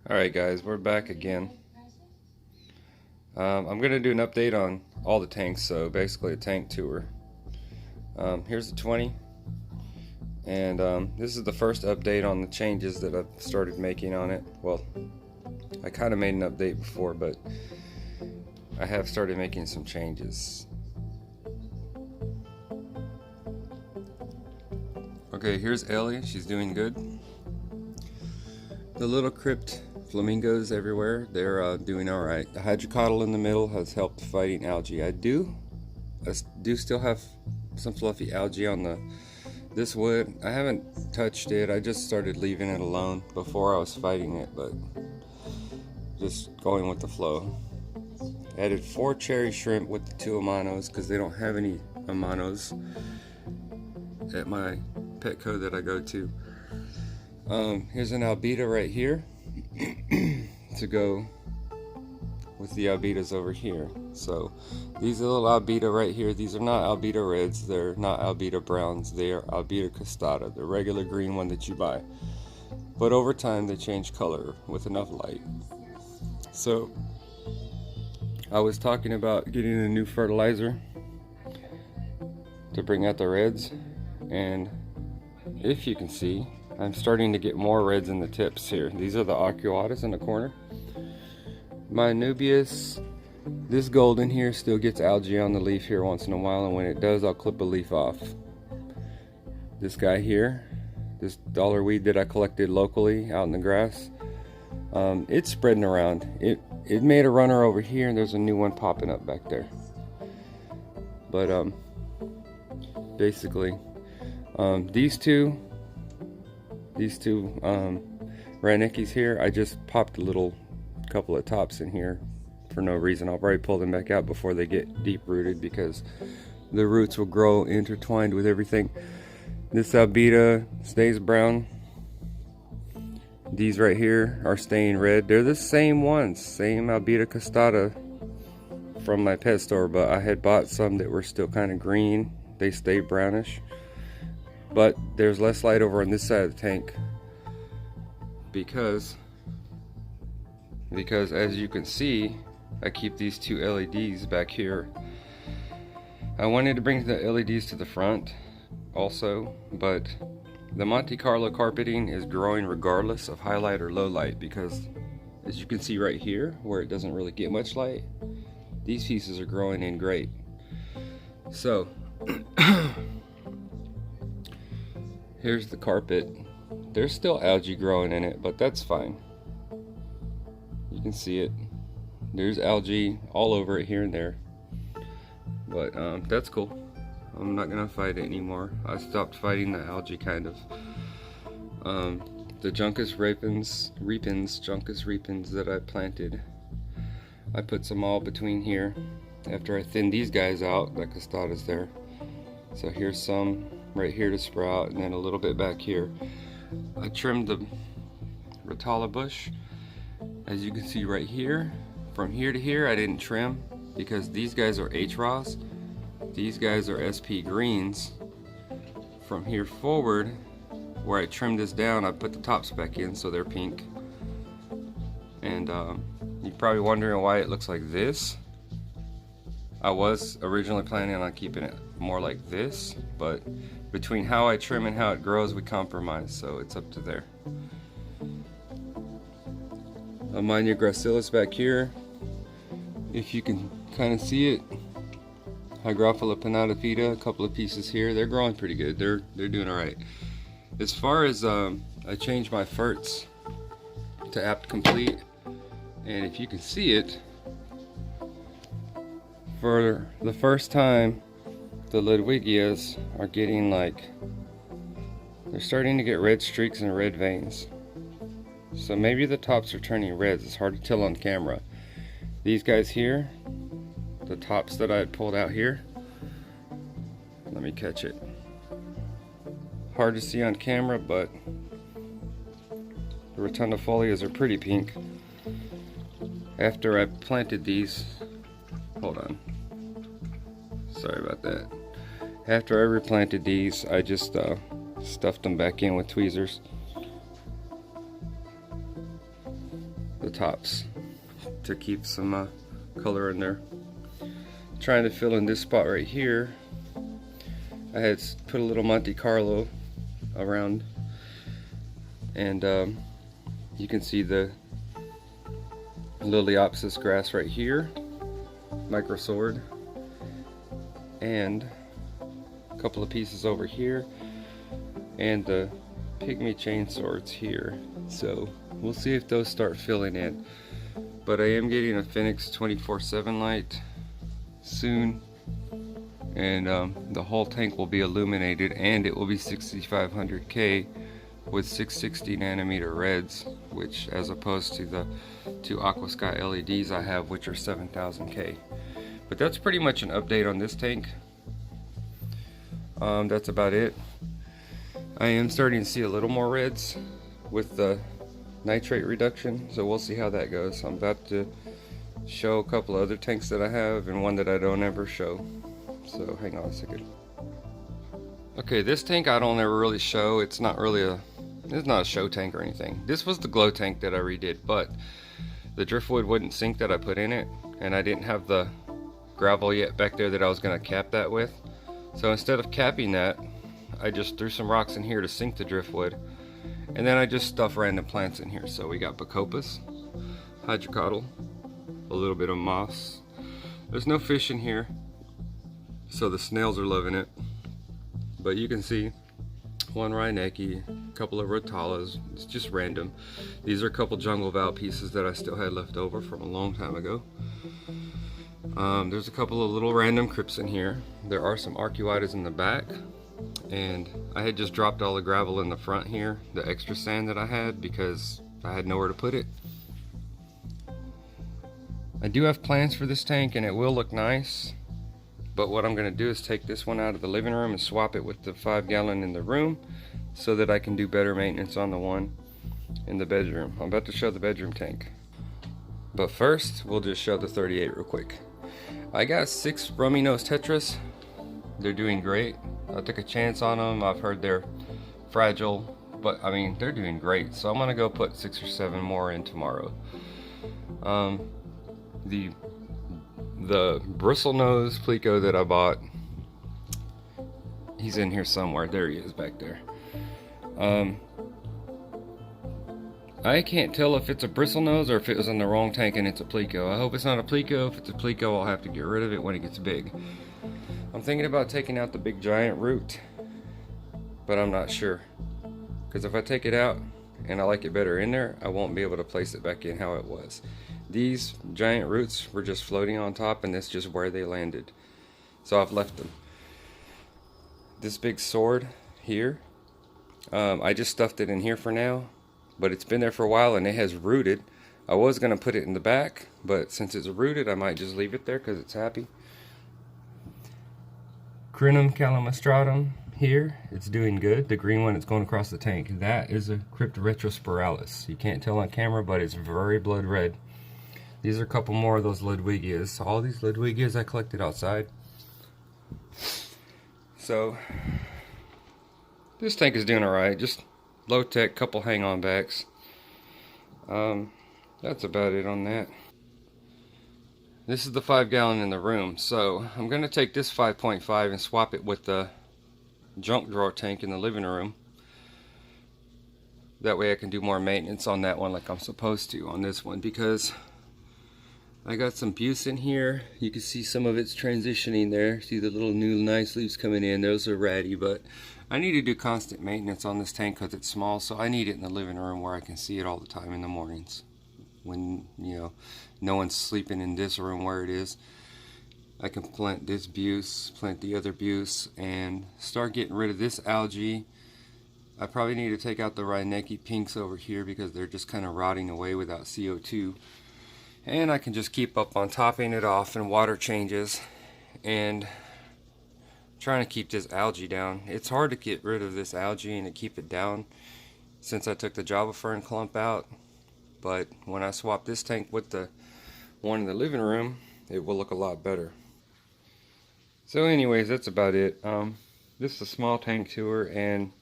Alright guys, we're back again. I'm going to do an update on all the tanks, so basically a tank tour. Here's the 20, and this is the first update on the changes that I've started making on it. Well, I kind of made an update before, but I have started making some changes. Okay, here's Ellie, she's doing good. The little crypt flamingos everywhere, they're doing alright. The hydrocotyle in the middle has helped fighting algae. I do still have some fluffy algae on this wood. I haven't touched it, I just started leaving it alone before I was fighting it, but just going with the flow. Added 4 cherry shrimp with the 2 amanos because they don't have any amanos at my Petco that I go to. Here's an albita right here to go with the albitas over here. So these little albita right here, these are not albita reds, they're not albita browns, they are albita costata, the regular green one that you buy. But over time they change color with enough light. So I was talking about getting a new fertilizer to bring out the reds, and if you can see, I'm starting to get more reds in the tips here. These are the oculatus in the corner. My Nubius, this golden here still gets algae on the leaf here once in a while, and when it does, I'll clip a leaf off. This guy here, this dollar weed that I collected locally out in the grass, it's spreading around. It made a runner over here, and there's a new one popping up back there. But basically, these two Ranickies here, I just popped a little couple of tops in here for no reason. I'll probably pull them back out before they get deep rooted because the roots will grow intertwined with everything. This albita stays brown. These right here are staying red. They're the same ones, same albita costata from my pet store, but I had bought some that were still kind of green. They stay brownish. But there's less light over on this side of the tank because as you can see, I keep these 2 LEDs back here. I wanted to bring the LEDs to the front also, but the Monte Carlo carpeting is growing regardless of high light or low light, because as you can see right here where it doesn't really get much light, these pieces are growing in great. So here's the carpet. There's still algae growing in it, but that's fine. You can see it. There's algae all over it here and there. But that's cool. I'm not gonna fight it anymore. I stopped fighting the algae kind of. The Juncus repens that I planted, I put some all between here after I thinned these guys out. That costata's there. So here's some right here to sprout, and then a little bit back here. I trimmed the Rotala bush. As you can see right here, from here to here I didn't trim because these guys are H-Raws. These guys are SP greens. From here forward, where I trimmed this down, I put the tops back in so they're pink. And you're probably wondering why it looks like this. I was originally planning on keeping it more like this, but between how I trim and how it grows, we compromise, so it's up to there. Amania gracilis back here, if you can kind of see it. Hygrophila pinnata, a couple of pieces here. They're growing pretty good. They're doing all right. As far as I changed my ferts to apt complete, and if you can see it, for the first time, the Ludwigias are getting they're starting to get red streaks and red veins. So maybe the tops are turning reds. It's hard to tell on camera. These guys here, the tops that I had pulled out here, let me catch it. Hard to see on camera, but the rotundifolias are pretty pink. After I planted these, hold on, sorry about that. After I replanted these, I just stuffed them back in with tweezers. the tops to keep some color in there. Trying to fill in this spot right here. I had put a little Monte Carlo around, and you can see the Liliopsis grass right here, micro sword, and a couple of pieces over here, and the pygmy chain swords here. So we'll see if those start filling in. But I am getting a Phoenix 24/7 light soon, and the whole tank will be illuminated, and it will be 6500K with 660 nanometer reds, which as opposed to the two Aqua Sky LEDs I have, which are 7000K. But that's pretty much an update on this tank. That's about it. I am starting to see a little more reds with the nitrate reduction, so we'll see how that goes. I'm about to show a couple of other tanks that I have and one that I don't ever show. So hang on a second. Okay, this tank I don't ever really show. It's not a show tank or anything. This was the glow tank that I redid, but the driftwood wouldn't sink that I put in it, and I didn't have the gravel yet back there that I was going to cap that with. So instead of capping that, I just threw some rocks in here to sink the driftwood, and then I just stuffed random plants in here. So we got Bacopus, Hydrocotyle, a little bit of moss. There's no fish in here, so the snails are loving it. But you can see one Rhinecki, a couple of Rotalas. It's just random. These are a couple jungle val pieces that I still had left over from a long time ago. There's a couple of little random crypts in here. There are some Arcuitas in the back, and I had just dropped all the gravel in the front here, the extra sand that I had, because I had nowhere to put it. I do have plans for this tank, and it will look nice, but what I'm going to do is take this one out of the living room and swap it with the 5-gallon in the room so that I can do better maintenance on the one in the bedroom. I'm about to show the bedroom tank, but first we'll just show the 38 real quick. I got 6 rummy nose tetras. They're doing great. I took a chance on them. I've heard they're fragile, but I mean, they're doing great. So I'm gonna go put 6 or 7 more in tomorrow. The bristlenose plico that I bought, he's in here somewhere. There he is back there. I can't tell if it's a bristlenose or if it was in the wrong tank and it's a plico. I hope it's not a plico. If it's a plico, I'll have to get rid of it when it gets big. I'm thinking about taking out the big giant root, but I'm not sure, because if I take it out and I like it better in there, I won't be able to place it back in how it was. These giant roots were just floating on top, and that's just where they landed, so I've left them. This big sword here, I just stuffed it in here for now, but it's been there for a while and it has rooted. I was going to put it in the back, but since it's rooted, I might just leave it there because it's happy. Crinum calamostratum here, it's doing good. The green one that's going across the tank, that is a Cryptoretrospiralis. You can't tell on camera, but it's very blood red. These are a couple more of those Ludwigias. All these Ludwigias I collected outside. So this tank is doing alright. Just low tech, couple hang on backs. That's about it on that. This is the 5-gallon in the room, so I'm going to take this 5.5 and swap it with the junk drawer tank in the living room. That way I can do more maintenance on that one like I'm supposed to on this one, because I got some buse in here. You can see some of it's transitioning there. See the little new nice leaves coming in. Those are ratty, but I need to do constant maintenance on this tank because it's small, so I need it in the living room where I can see it all the time in the mornings when, you know, no one's sleeping in this room where it is. I can plant this buse, plant the other buse, and start getting rid of this algae. I probably need to take out the Rhinecki pinks over here because they're just kind of rotting away without CO2. And I can just keep up on topping it off and water changes and trying to keep this algae down. It's hard to get rid of this algae and to keep it down since I took the Java fern clump out. But when I swap this tank with the one in the living room, it will look a lot better. So anyways, that's about it. This is a small tank tour, and